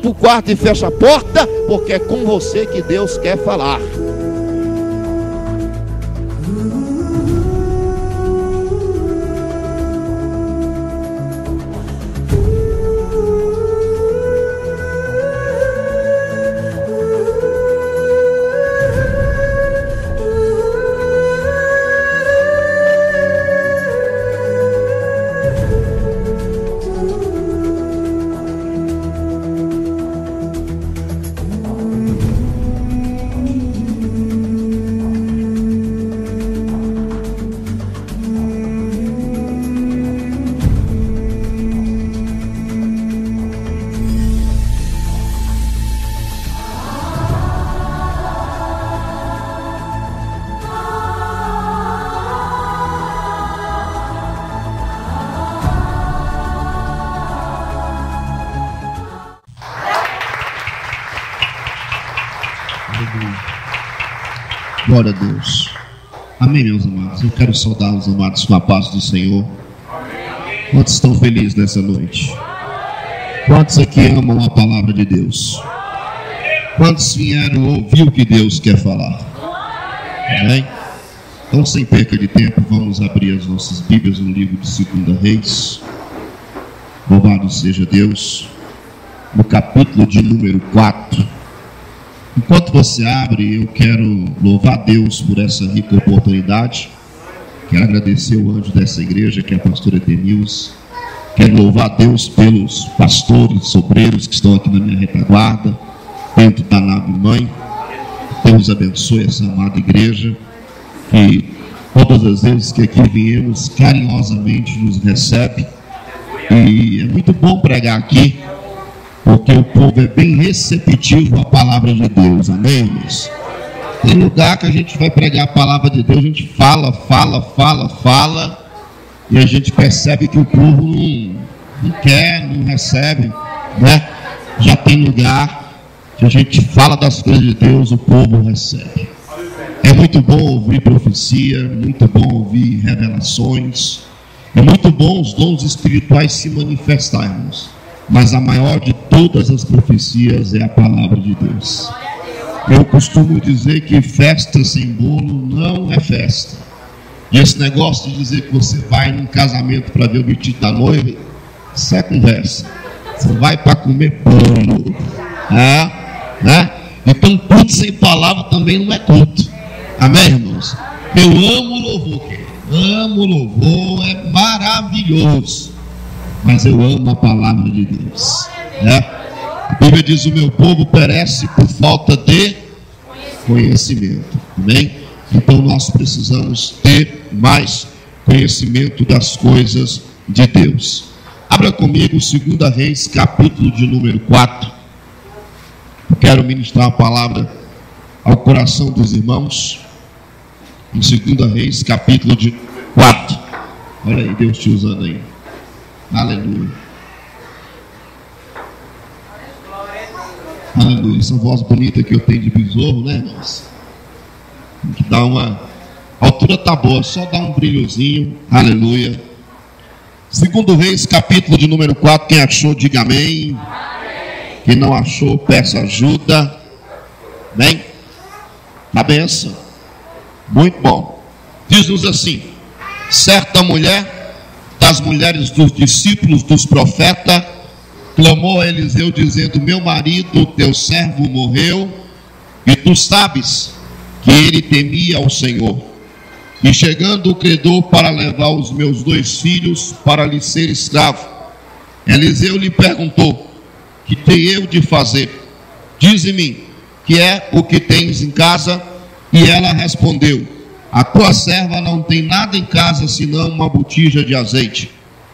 para o quarto e fecha a porta, porque é com você que Deus quer falar. Glória a Deus. Amém, meus amados. Eu quero saudar os amados com a paz do Senhor. Quantos estão felizes nessa noite? Quantos aqui amam a palavra de Deus? Quantos vieram ouvir o que Deus quer falar? Amém? Então, sem perca de tempo, vamos abrir as nossas Bíblias no livro de 2 Reis. Louvado seja Deus. No capítulo de número 4. Enquanto você abre, eu quero louvar a Deus por essa rica oportunidade. Quero agradecer o anjo dessa igreja, que é a pastora Denilson. Quero louvar a Deus pelos pastores, obreiros que estão aqui na minha retaguarda, dentro da nave mãe. Deus abençoe essa amada igreja, que todas as vezes que aqui viemos, carinhosamente nos recebe. E é muito bom pregar aqui, porque o povo é bem receptivo à palavra de Deus, amém, irmãos? Tem lugar que a gente vai pregar a palavra de Deus, a gente fala, e a gente percebe que o povo não quer, não recebe, né? Já tem lugar que a gente fala das coisas de Deus, o povo recebe. É muito bom ouvir profecia, muito bom ouvir revelações, é muito bom os dons espirituais se manifestarmos. Mas a maior de todas as profecias é a palavra de Deus. Eu costumo dizer que festa sem bolo não é festa. E esse negócio de dizer que você vai num casamento para ver o vestido da noiva, isso é conversa. Você vai para comer bolo, né? Então culto sem palavra também não é culto. Amém, irmãos? Eu amo louvor. Amo louvor, é maravilhoso. Mas eu amo a palavra de Deus, né? A Bíblia diz: o meu povo perece por falta de conhecimento, amém? Então nós precisamos ter mais conhecimento das coisas de Deus. Abra comigo 2 Reis, capítulo de número 4. Eu quero ministrar a palavra ao coração dos irmãos. Em 2 Reis, capítulo de 4. Olha aí, Deus te usando aí. Aleluia. Aleluia. Essa voz bonita que eu tenho de besouro, né, irmãos? Tem que dar uma... A altura tá boa, só dá um brilhozinho. Aleluia. 2 Reis, capítulo de número 4. Quem achou, diga amém. Quem não achou, peça ajuda. Amém? A benção. Muito bom. Diz-nos assim: certa mulher das mulheres dos discípulos dos profetas clamou a Eliseu dizendo: meu marido, teu servo, morreu, e tu sabes que ele temia ao Senhor. E chegando o credor para levar os meus 2 filhos para lhe ser escravo, Eliseu lhe perguntou: que tenho eu de fazer? Dize-me, que é o que tens em casa? E ela respondeu: a tua serva não tem nada em casa senão uma botija de azeite.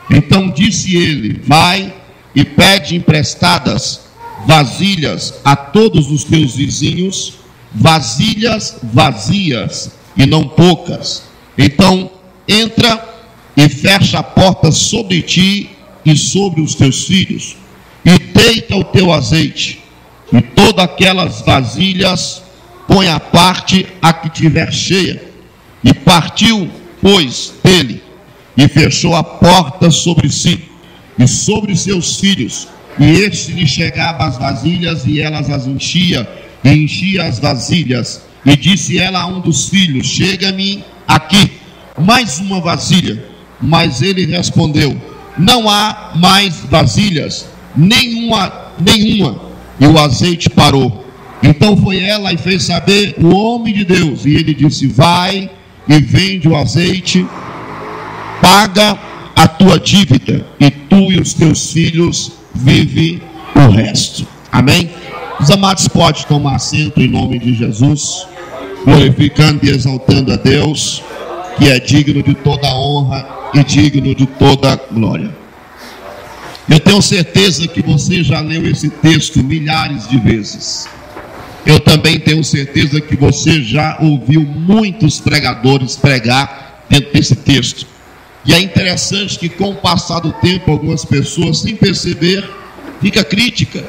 Então disse ele: vai e pede emprestadas vasilhas a todos os teus vizinhos, vasilhas vazias e não poucas. Então entra e fecha a porta sobre ti e sobre os teus filhos, e deita o teu azeite, e todas aquelas vasilhas põe à parte a que tiver cheia. E partiu, pois, ele, e fechou a porta sobre si e sobre seus filhos, E este lhe chegava as vasilhas, e elas as enchia, e enchia as vasilhas. E disse ela a um dos filhos: chega-me aqui mais uma vasilha. Mas ele respondeu: não há mais vasilhas, nenhuma. E o azeite parou. Então foi ela e fez saber o homem de Deus. E ele disse: vai e vende o azeite, paga a tua dívida, e tu e os teus filhos vive o resto. Amém? Os amados podem tomar assento em nome de Jesus, glorificando e exaltando a Deus, que é digno de toda honra e digno de toda glória. Eu tenho certeza que você já leu esse texto milhares de vezes. Eu também tenho certeza que você já ouviu muitos pregadores pregar dentro desse texto. E é interessante que com o passar do tempo, algumas pessoas, sem perceber, fica crítica.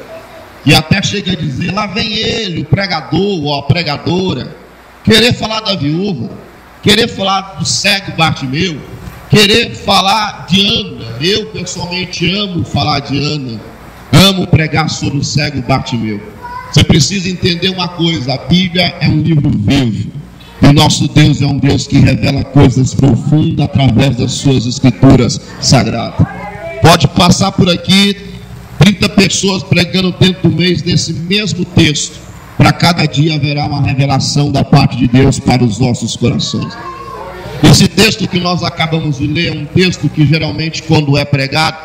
E até chega a dizer: lá vem ele, o pregador ou a pregadora, querer falar da viúva, querer falar do cego Bartimeu, querer falar de Ana. Eu pessoalmente amo falar de Ana, amo pregar sobre o cego Bartimeu. Você precisa entender uma coisa: a Bíblia é um livro vivo, e o nosso Deus é um Deus que revela coisas profundas através das suas escrituras sagradas. Pode passar por aqui 30 pessoas pregando dentro do mês nesse mesmo texto. Para cada dia haverá uma revelação da parte de Deus para os nossos corações. Esse texto que nós acabamos de ler é um texto que geralmente, quando é pregado,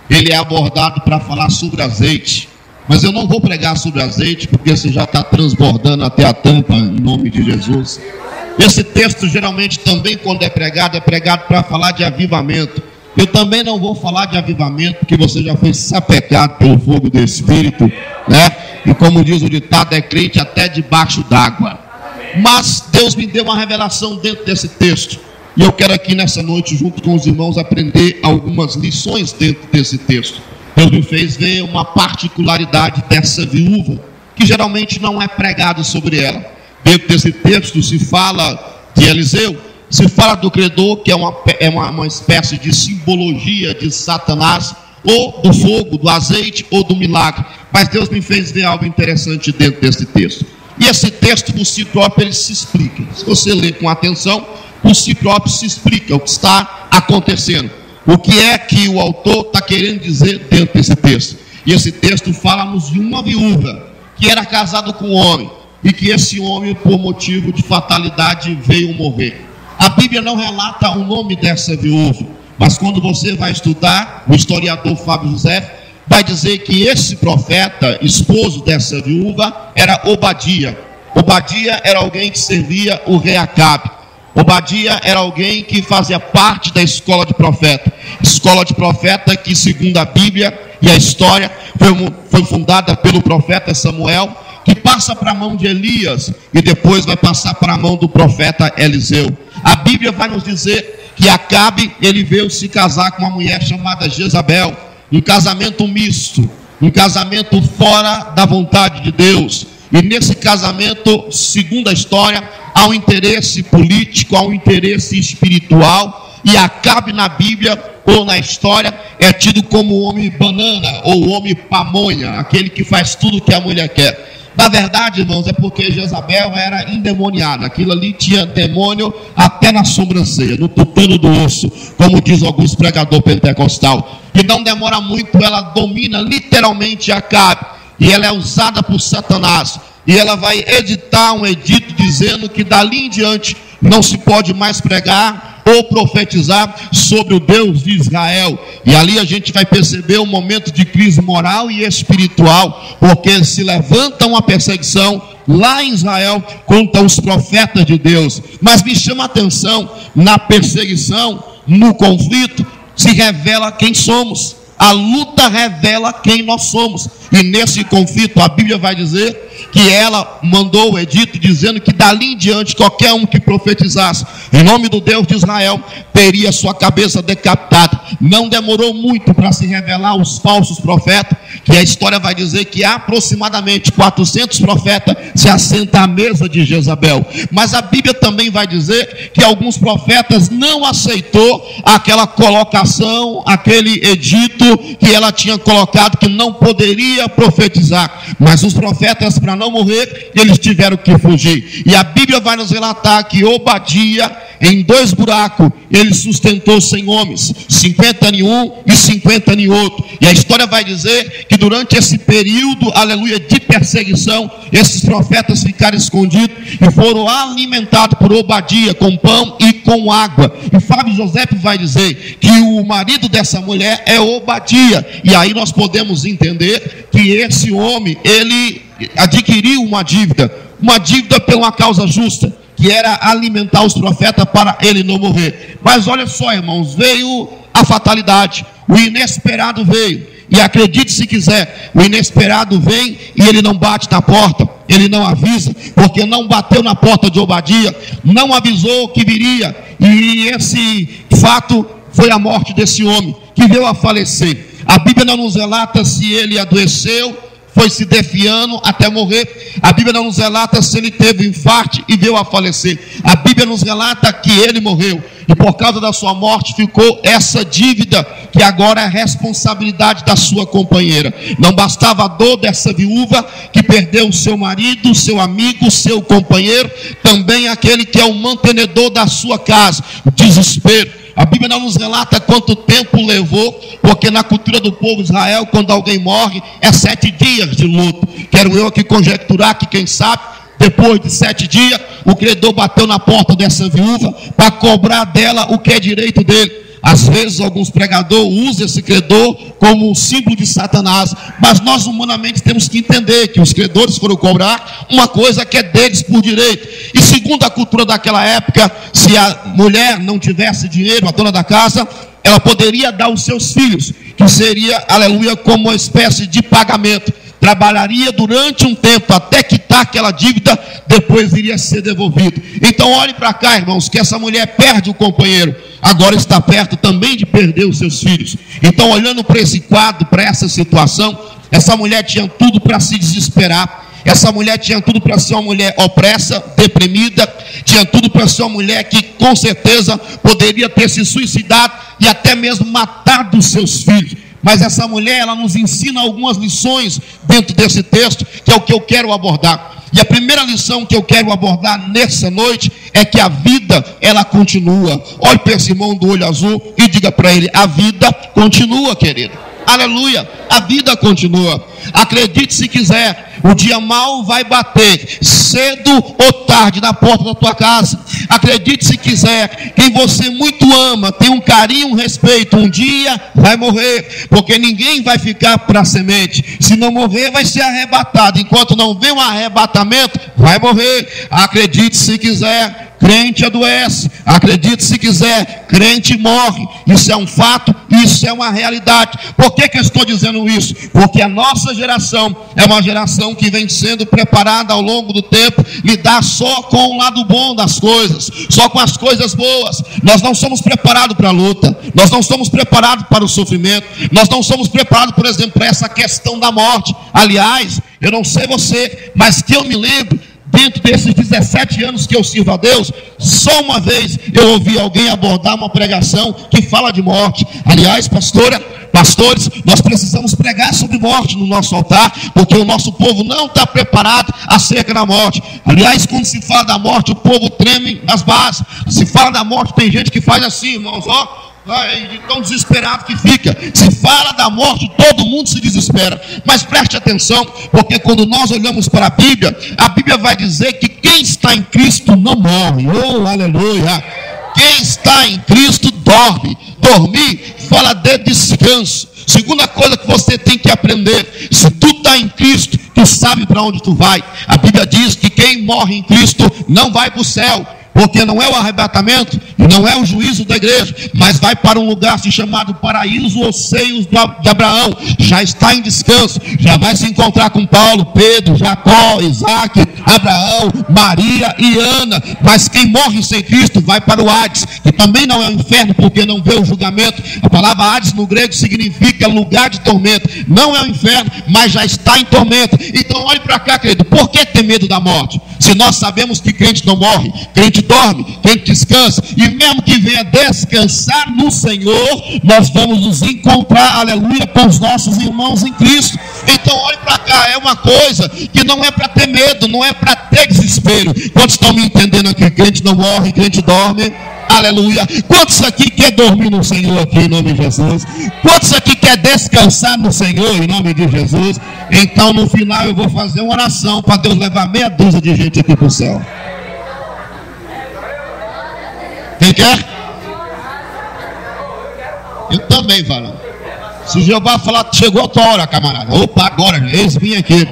ele é abordado para falar sobre azeite. Mas eu não vou pregar sobre azeite, porque você já está transbordando até a tampa, em nome de Jesus. Esse texto geralmente também, quando é pregado para falar de avivamento. Eu também não vou falar de avivamento, porque você já foi sapecado pelo fogo do Espírito, né? E como diz o ditado, é crente até debaixo d'água. Mas Deus me deu uma revelação dentro desse texto, e eu quero aqui nessa noite, junto com os irmãos, aprender algumas lições dentro desse texto. Deus me fez ver uma particularidade dessa viúva, que geralmente não é pregado sobre ela. Dentro desse texto se fala de Eliseu, se fala do credor, que é uma espécie de simbologia de Satanás, ou do fogo, do azeite, ou do milagre. Mas Deus me fez ver algo interessante dentro desse texto. E esse texto, por si próprio, ele se explica. Se você ler com atenção, por si próprio se explica o que está acontecendo. O que é que o autor está querendo dizer dentro desse texto? E esse texto fala-nos de uma viúva que era casada com um homem, e que esse homem, por motivo de fatalidade, veio morrer. A Bíblia não relata o nome dessa viúva, mas quando você vai estudar, o historiador Fábio José vai dizer que esse profeta, esposo dessa viúva, era Obadia. Obadia era alguém que servia o rei Acabe. Obadia era alguém que fazia parte da escola de profeta. Escola de profeta que, segundo a Bíblia e a história, foi fundada pelo profeta Samuel, que passa para a mão de Elias e depois vai passar para a mão do profeta Eliseu. A Bíblia vai nos dizer que Acabe, ele veio se casar com uma mulher chamada Jezabel, um casamento misto, um casamento fora da vontade de Deus. E nesse casamento, segundo a história, há um interesse político, há um interesse espiritual, e Acabe na Bíblia ou na história é tido como o homem banana ou o homem pamonha, aquele que faz tudo que a mulher quer. Na verdade, irmãos, é porque Jezabel era endemoniada. Aquilo ali tinha demônio até na sobrancelha, no tutano do osso, como diz alguns pregadores pentecostal. E não demora muito, ela domina literalmente Acabe, e ela é usada por Satanás, e ela vai editar um edito dizendo que dali em diante não se pode mais pregar ou profetizar sobre o Deus de Israel. E ali a gente vai perceber um momento de crise moral e espiritual, porque se levanta uma perseguição lá em Israel contra os profetas de Deus. Mas me chama a atenção, na perseguição, no conflito, se revela quem somos. A luta revela quem nós somos. E nesse conflito a Bíblia vai dizer que ela mandou o edito dizendo que dali em diante qualquer um que profetizasse em nome do Deus de Israel teria sua cabeça decapitada. Não demorou muito para se revelar os falsos profetas, que a história vai dizer que aproximadamente 400 profetas se assentam à mesa de Jezabel. Mas a Bíblia também vai dizer que alguns profetas não aceitou aquela colocação, aquele edito que ela tinha colocado, que não poderia profetizar. Mas os profetas, para não morrer, eles tiveram que fugir. E a Bíblia vai nos relatar que Obadia, em 2 buracos, ele sustentou 100 homens, 50 em um e 50 em outro. E a história vai dizer que durante esse período, aleluia, de perseguição, esses profetas ficaram escondidos e foram alimentados por Obadia com pão e com água. E Fábio José vai dizer que o marido dessa mulher é Obadia. E aí nós podemos entender que esse homem, ele adquiriu uma dívida por uma causa justa, que era alimentar os profetas para ele não morrer. Mas olha só, irmãos, veio a fatalidade, o inesperado veio. E acredite se quiser, o inesperado vem e ele não bate na porta, ele não avisa, porque não bateu na porta de Obadia, não avisou que viria. E esse fato foi a morte desse homem, que veio a falecer. A Bíblia não nos relata se ele adoeceu, foi se defiando até morrer. A Bíblia não nos relata se ele teve um infarto e veio a falecer. A Bíblia nos relata que ele morreu, e por causa da sua morte ficou essa dívida, que agora é responsabilidade da sua companheira. Não bastava a dor dessa viúva que perdeu o seu marido, seu amigo, seu companheiro, também aquele que é o mantenedor da sua casa, o desespero. A Bíblia não nos relata quanto tempo levou, porque na cultura do povo de Israel, quando alguém morre, é 7 dias de luto. Quero eu aqui conjecturar que, quem sabe, depois de 7 dias, o credor bateu na porta dessa viúva para cobrar dela o que é direito dele. Às vezes alguns pregadores usam esse credor como um símbolo de Satanás, mas nós humanamente temos que entender que os credores foram cobrar uma coisa que é deles por direito. E segundo a cultura daquela época, se a mulher não tivesse dinheiro, a dona da casa, ela poderia dar aos seus filhos, que seria, aleluia, como uma espécie de pagamento. Trabalharia durante um tempo até quitar aquela dívida, depois iria ser devolvido. Então olhe para cá, irmãos, que essa mulher perde o companheiro, agora está perto também de perder os seus filhos. Então, olhando para esse quadro, para essa situação, essa mulher tinha tudo para se desesperar. Essa mulher tinha tudo para ser uma mulher opressa, deprimida, tinha tudo para ser uma mulher que com certeza poderia ter se suicidado e até mesmo matado os seus filhos. Mas essa mulher, ela nos ensina algumas lições dentro desse texto, que é o que eu quero abordar. E a primeira lição que eu quero abordar nessa noite é que a vida, ela continua. Olhe para esse irmão do olho azul e diga para ele: a vida continua, querido. Aleluia, a vida continua. Acredite se quiser, o dia mau vai bater, cedo ou tarde, na porta da tua casa. Acredite se quiser, quem você muito ama, tem um carinho, um respeito, um dia vai morrer, porque ninguém vai ficar para a semente. Se não morrer, vai ser arrebatado. Enquanto não vem um arrebatamento, vai morrer. Acredite se quiser, crente adoece. Acredite se quiser, crente morre. Isso é um fato, isso é uma realidade. Por que eu estou dizendo isso? Porque a nossa geração é uma geração que vem sendo preparada ao longo do tempo, lidar só com o lado bom das coisas, só com as coisas boas. Nós não somos preparados para a luta, nós não somos preparados para o sofrimento, nós não somos preparados, por exemplo, para essa questão da morte. Aliás, eu não sei você, mas que eu me lembro, dentro desses 17 anos que eu sirvo a Deus, só uma vez eu ouvi alguém abordar uma pregação que fala de morte. Aliás, pastores, nós precisamos pregar sobre morte no nosso altar, porque o nosso povo não está preparado acerca da morte. Aliás, quando se fala da morte, o povo treme nas bases. Se fala da morte, tem gente que faz assim, irmãos, ó, de tão desesperado que fica. Se fala da morte, todo mundo se desespera. Mas preste atenção, porque quando nós olhamos para a Bíblia vai dizer que quem está em Cristo não morre. Oh, aleluia! Quem está em Cristo dorme. Dormir fala de descanso. Segunda coisa que você tem que aprender: se tu está em Cristo, tu sabe para onde tu vai. A Bíblia diz que quem morre em Cristo não vai para o céu, porque não é o arrebatamento e não é o juízo da igreja, mas vai para um lugar assim chamado paraíso ou seios de Abraão. Já está em descanso, já vai se encontrar com Paulo, Pedro, Jacó, Isaac, Abraão, Maria e Ana. Mas quem morre sem Cristo vai para o Hades, que também não é o inferno, porque não vê o julgamento. A palavra Hades no grego significa lugar de tormento. Não é o inferno, mas já está em tormento. Então olhe para cá, querido, por que ter medo da morte? Se nós sabemos que crente não morre, crente dorme, crente descansa, e mesmo que venha descansar no Senhor, nós vamos nos encontrar, aleluia, com os nossos irmãos em Cristo. Então olhe para cá, é uma coisa que não é para ter medo, não é para ter desespero. Quantos estão me entendendo aqui? Crente não morre, crente dorme. Aleluia. Quantos aqui quer dormir no Senhor aqui em nome de Jesus? Quantos aqui quer descansar no Senhor em nome de Jesus? Então no final eu vou fazer uma oração para Deus levar meia dúzia de gente aqui para o céu. Quem quer? Eu também, varão. Se Jeová falar, chegou a tua hora, camarada. Opa, agora, eles vêm aqui.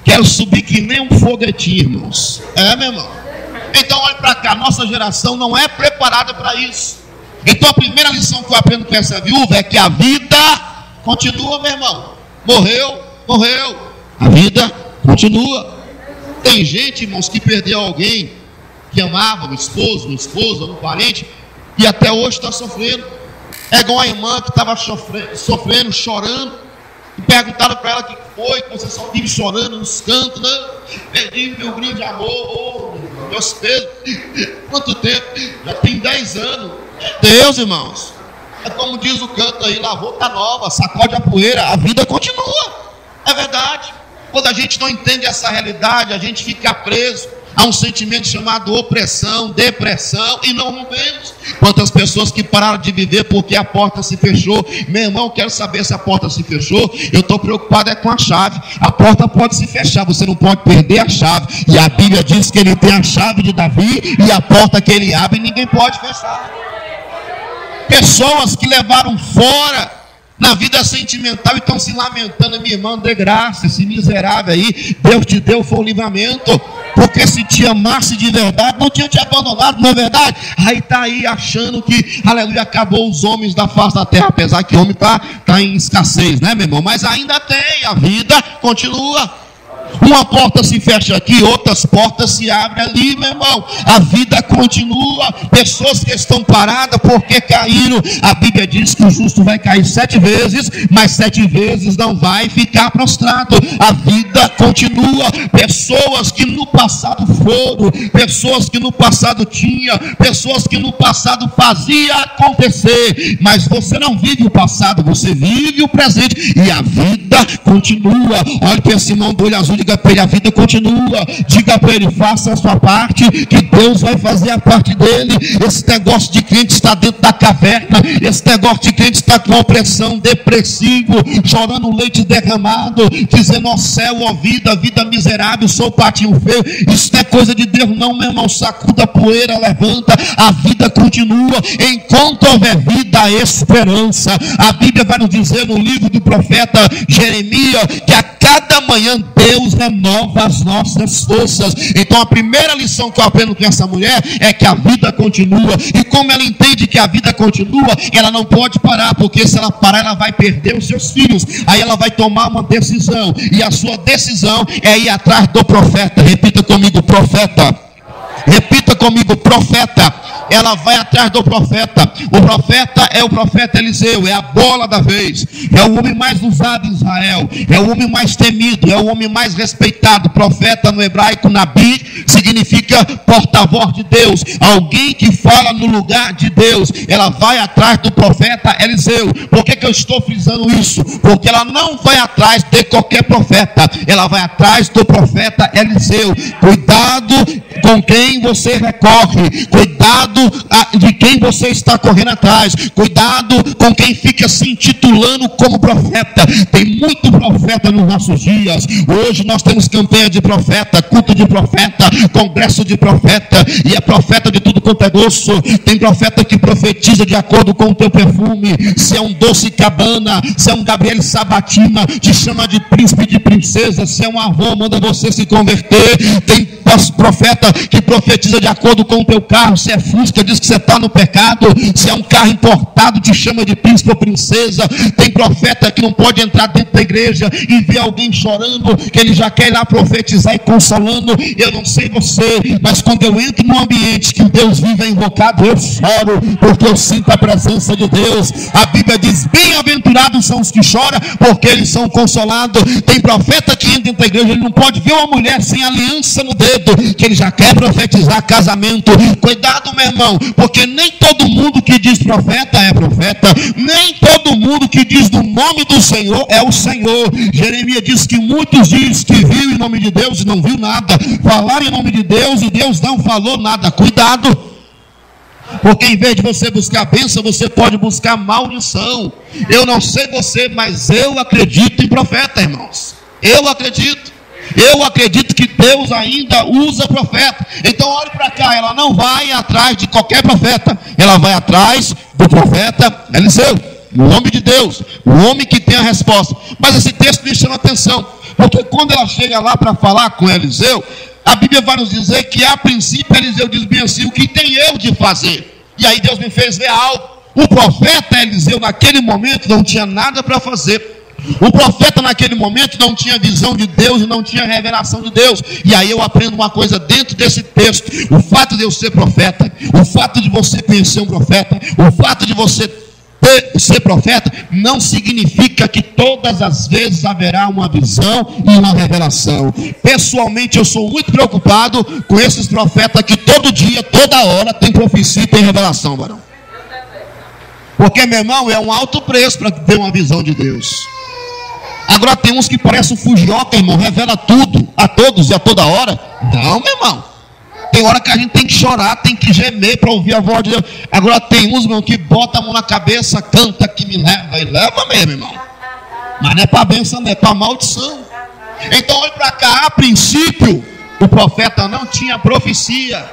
Quero subir que nem um foguetinho, irmãos. Meu irmão. Então olha para cá, nossa geração não é preparada para isso. Então a primeira lição que eu aprendo com essa viúva é que a vida continua, meu irmão. Morreu. A vida continua. Tem gente, irmãos, que perdeu alguém que amava, um esposo, uma esposa, um parente, e até hoje está sofrendo. É igual a irmã que estava sofrendo, chorando. E perguntaram para ela o que foi, que você só vive chorando nos cantos, né? Perdi meu grande amor, meus pesos. Quanto tempo? Já tem 10 anos. Deus, irmãos. É como diz o canto aí, lavou, tá nova, sacode a poeira, a vida continua. É verdade. Quando a gente não entende essa realidade, a gente fica preso a um sentimento chamado opressão, depressão, e não rompemos. Quantas pessoas que pararam de viver porque a porta se fechou. Meu irmão, quero saber se a porta se fechou. Eu estou preocupado com a chave. A porta pode se fechar, você não pode perder a chave. E a Bíblia diz que ele tem a chave de Davi, e a porta que ele abre ninguém pode fechar. Pessoas que levaram fora na vida sentimental e estão se lamentando. Minha irmã, de graça, esse miserável aí, Deus te deu foi um livramento, porque se te amasse de verdade, não tinha te abandonado, não é verdade? Aí está aí achando que, aleluia, acabou os homens da face da terra, apesar que o homem está em escassez, né, meu irmão? Mas ainda tem, a vida continua. Uma porta se fecha aqui, outras portas se abrem ali, meu irmão. A vida continua. Pessoas que estão paradas porque caíram. A Bíblia diz que o justo vai cair 7 vezes, mas 7 vezes não vai ficar prostrado. A vida continua. Pessoas que no passado foram, pessoas que no passado tinha, pessoas que no passado fazia acontecer. Mas você não vive o passado, você vive o presente. E a vida continua. Olha para esse irmão do olho azul, diga para ele, a vida continua. Diga para ele, faça a sua parte, que Deus vai fazer a parte dele. Esse negócio de crente está dentro da caverna, esse negócio de crente está com opressão, depressivo, chorando leite derramado, dizendo, ó céu, ó vida miserável, sou patinho feio. Isso não é coisa de Deus não, meu irmão. Sacuda a poeira, levanta, a vida continua. Enquanto houver vida, há esperança. A Bíblia vai nos dizer no livro do profeta Jeremias, que a cada manhã Deus renova as nossas forças. Então a primeira lição que eu aprendo com essa mulher é que a vida continua. E como ela entende que a vida continua, ela não pode parar, porque se ela parar, ela vai perder os seus filhos. Aí ela vai tomar uma decisão, e a sua decisão é ir atrás do profeta. Repita comigo, profeta. Repita comigo, profeta. Ela vai atrás do profeta. O profeta é o profeta Eliseu, é a bola da vez, é o homem mais usado em Israel, é o homem mais temido, é o homem mais respeitado. Profeta no hebraico, Nabi, significa porta-voz de Deus, alguém que fala no lugar de Deus. Ela vai atrás do profeta Eliseu. Por que eu estou frisando isso? Porque ela não vai atrás de qualquer profeta, ela vai atrás do profeta Eliseu. Cuidado com quem você recorre, cuidado de quem você está correndo atrás, cuidado com quem fica se intitulando como profeta. Tem muito profeta nos nossos dias. Hoje nós temos campanha de profeta, culto de profeta, congresso de profeta, e é profeta de tudo quanto é gosto. Tem profeta que profetiza de acordo com o teu perfume. Se é um Doce Cabana, se é um Gabriel Sabatina, te chama de príncipe, de princesa. Se é um avô, manda você se converter. Tem profeta que profetiza de de acordo com o teu carro. Se é Fusca, diz que você está no pecado. Se é um carro importado, te chama de príncipe ou princesa. Tem profeta que não pode entrar dentro da igreja e ver alguém chorando, que ele já quer ir lá profetizar e consolando. Eu não sei você, mas quando eu entro num ambiente que o Deus vive é invocado, eu choro, porque eu sinto a presença de Deus. A Bíblia diz: bem-aventurados são os que choram, porque eles são consolados. Tem profeta que entra dentro da igreja, ele não pode ver uma mulher sem aliança no dedo, que ele já quer profetizar casamento. Cuidado, meu irmão, porque nem todo mundo que diz profeta é profeta, nem todo mundo que diz no nome do Senhor é o Senhor. Jeremias diz que muitos dizem que viu em nome de Deus e não viu nada, falaram em nome de Deus e Deus não falou nada. Cuidado, porque em vez de você buscar bênção, você pode buscar maldição. Eu não sei você, mas eu acredito em profeta, irmãos. Eu acredito que Deus ainda usa profeta. Então olhe para cá, ela não vai atrás de qualquer profeta, ela vai atrás do profeta Eliseu, o homem de Deus, o homem que tem a resposta. Mas esse texto me chama a atenção, porque quando ela chega lá para falar com Eliseu, a Bíblia vai nos dizer que a princípio Eliseu diz bem assim: o que tem eu de fazer? E aí Deus me fez ver algo. O profeta Eliseu naquele momento não tinha nada para fazer. O profeta naquele momento não tinha visão de Deus e não tinha revelação de Deus. E aí eu aprendo uma coisa dentro desse texto: o fato de eu ser profeta, o fato de você conhecer um profeta, o fato de você ser profeta, não significa que todas as vezes haverá uma visão e uma revelação. Pessoalmente eu sou muito preocupado com esses profetas que todo dia, toda hora tem profecia e tem revelação, varão. Porque, meu irmão, é um alto preço para ter uma visão de Deus. Agora tem uns que parecem um fugioca, irmão, revela tudo, a todos e a toda hora. Não, meu irmão, tem hora que a gente tem que chorar, tem que gemer para ouvir a voz de Deus. Agora tem uns, meu, que bota a mão na cabeça, canta que me leva, e leva mesmo, irmão. Mas não é para bênção, não é para maldição. Então olhe para cá. A princípio o profeta não tinha profecia.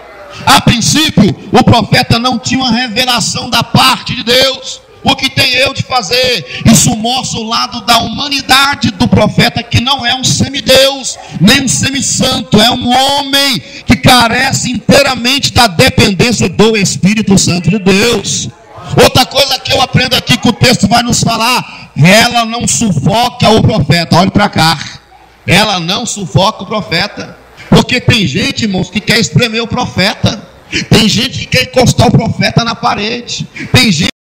A princípio o profeta não tinha uma revelação da parte de Deus. O que tem eu de fazer? Isso mostra o lado da humanidade do profeta, que não é um semideus, nem um semissanto, é um homem que carece inteiramente da dependência do Espírito Santo de Deus. Outra coisa que eu aprendo aqui, que o texto vai nos falar: ela não sufoca o profeta. Olhe para cá, ela não sufoca o profeta. Porque tem gente, irmãos, que quer espremer o profeta. Tem gente que quer encostar o profeta na parede. Tem gente